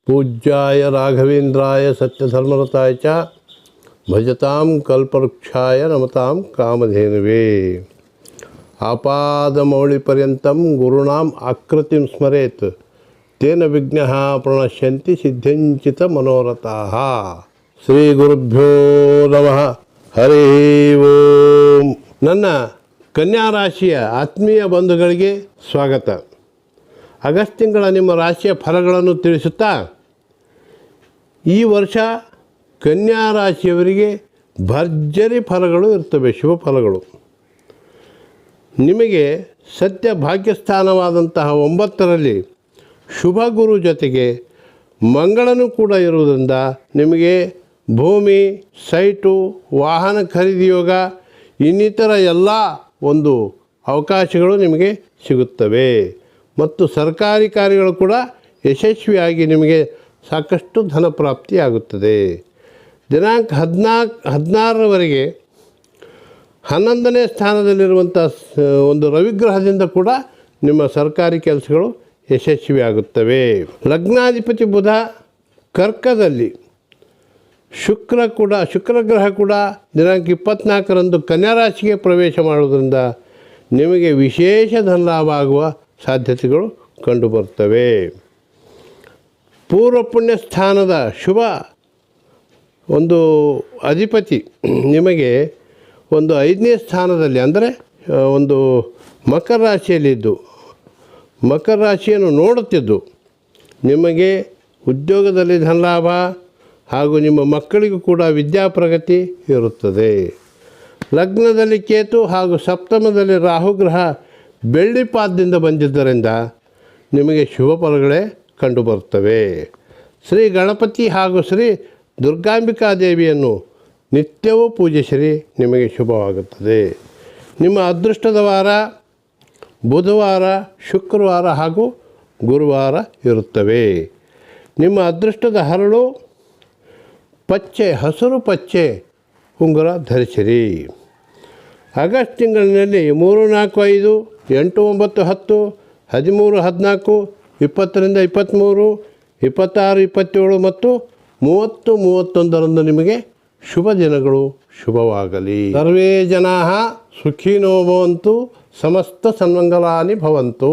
ಪೂಜ್ಯಾಯ ರಾಘವೇಂದ್ರಾಯ ಸತ್ಯಧರ್ಮರತಾಯ ಚ ಭಜತಾಂ ಕಲ್ಪವೃಕ್ಷಾಯ ನಮತಾಂ ಕಾಮಧೇನುವೇ. ಆಪಾದಮೌಳಿಪರ್ಯಂತಂ ಗುರುಣಾಂ ಆಕೃತಿಂ ಸ್ಮರೇತ್ ತೇನ ವಿಘ್ನಃ ಪ್ರಣಶ್ಯಂತಿ ಸಿದ್ಧಂಚಿತ ಮನೋರಥಾಃ. ಶ್ರೀ ಗುರುಭ್ಯೋ ನಮಃ. ಹರಿ ಓಂ. ನನ್ನ ಕನ್ಯಾ ರಾಶಿಯ ಆತ್ಮೀಯ ಬಂಧುಗಳಿಗೆ ಸ್ವಾಗತ. ಆಗಸ್ಟ್ ತಿಂಗಳ ನಿಮ್ಮ ರಾಶಿಯ ಫಲಗಳನ್ನು ತಿಳಿಸುತ್ತಾ, ಈ ವರ್ಷ ಕನ್ಯಾ ರಾಶಿಯವರಿಗೆ ಭರ್ಜರಿ ಫಲಗಳು ಇರ್ತವೆ, ಶುಭ ಫಲಗಳು. ನಿಮಗೆ ಸತ್ಯ ಭಾಗ್ಯಸ್ಥಾನವಾದಂತಹ 9ರಲ್ಲಿ ಶುಭ ಗುರು ಜೊತೆಗೆ ಮಂಗಳನೂ ಕೂಡ ಇರುವುದರಿಂದ ನಿಮಗೆ ಭೂಮಿ, ಸೈಟು, ವಾಹನ ಖರೀದಿ ಯೋಗ, ಇನ್ನಿತರ ಎಲ್ಲ ಒಂದು ಅವಕಾಶಗಳು ನಿಮಗೆ ಸಿಗುತ್ತವೆ. ಮತ್ತು ಸರ್ಕಾರಿ ಕಾರ್ಯಗಳು ಕೂಡ ಯಶಸ್ವಿಯಾಗಿ ನಿಮಗೆ ಸಾಕಷ್ಟು ಧನ ಪ್ರಾಪ್ತಿಯಾಗುತ್ತದೆ. ದಿನಾಂಕ 16ರವರೆಗೆ 11ನೇ ಸ್ಥಾನದಲ್ಲಿರುವಂಥ ಒಂದು ರವಿಗ್ರಹದಿಂದ ಕೂಡ ನಿಮ್ಮ ಸರ್ಕಾರಿ ಕೆಲಸಗಳು ಯಶಸ್ವಿಯಾಗುತ್ತವೆ. ಲಗ್ನಾಧಿಪತಿ ಬುಧ ಕರ್ಕದಲ್ಲಿ, ಶುಕ್ರ ಗ್ರಹ ಕೂಡ ದಿನಾಂಕ 24ರಂದು ಕನ್ಯಾ ರಾಶಿಗೆ ಪ್ರವೇಶ ಮಾಡುವುದರಿಂದ ನಿಮಗೆ ವಿಶೇಷ ಧನಲಾಭ ಆಗುವ ಸಾಧ್ಯತೆಗಳು ಕಂಡುಬರ್ತವೆ. ಪೂರ್ವ ಪುಣ್ಯ ಸ್ಥಾನದ ಶುಭ ಒಂದು ಅಧಿಪತಿ ನಿಮಗೆ ಒಂದು 5ನೇ ಸ್ಥಾನದಲ್ಲಿ, ಅಂದರೆ ಒಂದು ಮಕರ ರಾಶಿಯಲ್ಲಿದ್ದು ಮಕರ ರಾಶಿಯನ್ನು ನೋಡುತ್ತಿದ್ದು ನಿಮಗೆ ಉದ್ಯೋಗದಲ್ಲಿ ಧನಲಾಭ ಹಾಗೂ ನಿಮ್ಮ ಮಕ್ಕಳಿಗೂ ಕೂಡ ವಿದ್ಯಾಪ್ರಗತಿ ಇರುತ್ತದೆ. ಲಗ್ನದಲ್ಲಿ ಕೇತು ಹಾಗೂ ಸಪ್ತಮದಲ್ಲಿ ರಾಹುಗ್ರಹ ಬೆಳ್ಳಿ ಪಾದದಿಂದ ಬಂದಿದ್ದರಿಂದ ನಿಮಗೆ ಶುಭ ಫಲಗಳೇ ಕಂಡುಬರ್ತವೆ. ಶ್ರೀ ಗಣಪತಿ ಹಾಗೂ ಶ್ರೀ ದುರ್ಗಾಂಬಿಕಾ ದೇವಿಯನ್ನು ನಿತ್ಯವೂ ಪೂಜಿಸಿರಿ, ನಿಮಗೆ ಶುಭವಾಗುತ್ತದೆ. ನಿಮ್ಮ ಅದೃಷ್ಟದ ವಾರ ಬುಧವಾರ, ಶುಕ್ರವಾರ ಹಾಗೂ ಗುರುವಾರ ಇರುತ್ತವೆ. ನಿಮ್ಮ ಅದೃಷ್ಟದ ಹರಳು ಪಚ್ಚೆ, ಹಸಿರು ಪಚ್ಚೆ ಉಂಗುರ ಧರಿಸಿರಿ. ಆಗಸ್ಟ್ ತಿಂಗಳಿನಲ್ಲಿ 3, 4, 5, 8, 9, 10, 13, 14, 20ರಿಂದ 23, 26, 27 ಮತ್ತು 30, 31ರಂದು ನಿಮಗೆ ಶುಭ ದಿನಗಳು. ಶುಭವಾಗಲಿ. ಸರ್ವೇ ಜನಾಃ ಸುಖಿನೋ ಭವಂತು, ಸಮಸ್ತ ಸನ್ಮಂಗಲಾನಿ ಭವಂತು.